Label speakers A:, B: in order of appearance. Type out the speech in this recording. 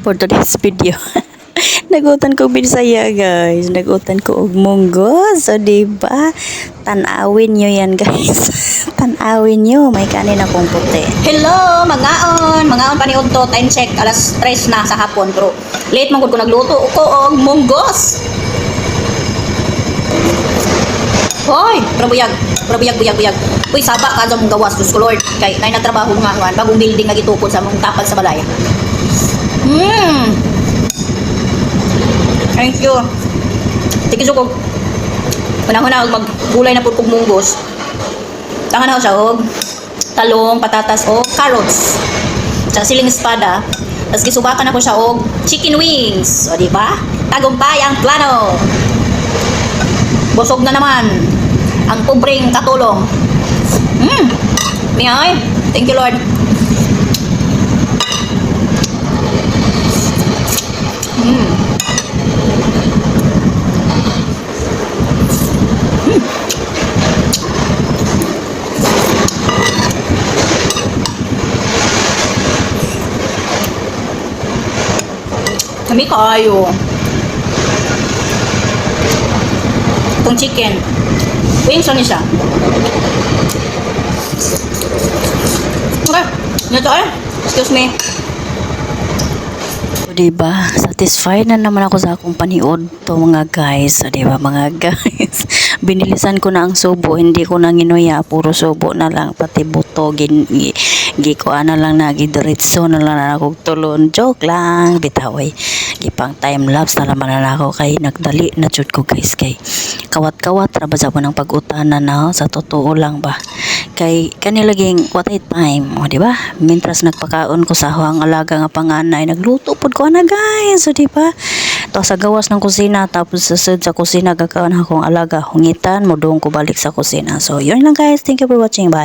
A: for today's video. Nagutan ko Bisaya guys. Nagutan ko og munggo. So diba? Tanawin nyo yan guys. Tanawin nyo. May kanin akong puti.
B: Hello, mangaon. Mangaon pa ni Udto. Time check. Alas 3 na sa hapon. Pero late man ko nagluto ko og munggos. Hoy, buyag. Uy, saba ka sa mong gawas. Diyos ko Lord. Kay nay nagtrabaho nga man. Bagong building nga gitukod sa mong tapad sa balay. Thank you. Thank you so ko. Panahon na maggulay na po kong munggos. Tangan na ko siya og talong, patatas o carrots. Sa siling espada. Tapos gisubakan ako siya og chicken wings. O diba? Tagumpay ang plano. Busog na naman ang pobreng katulong. Miyay. Thank you Lord. Kami kaayo. Itong chicken. Wings lang siya. Okay. Ito ay. Excuse me.
A: So diba? Satisfied na naman ako sa akong paniod to mga guys. So diba mga guys? Binilisan ko na ang subo. Hindi ko na ginuya. Puro subo na lang. Pati buto. Gikuha na lang na. Gidiritso na lang na akong tulon. Joke lang. Bitaway. Gipang time lapse na naman na ako. Kay nagdali na jud ko guys. Kay kawat-kawat. Rabasa po ng pag-utanan na. Sa totoo lang ba? Kay kanilaging what a time. O diba? Mintras nagpakaon ko sa huwang alaga nga panganay. Nagluto po ko na guys. O diba? To sa gawas ng kusina. Tapos sa kusina gagawin akong alaga. Hungitan. Mudong ko balik sa kusina. So yun lang guys. Thank you for watching. Bye.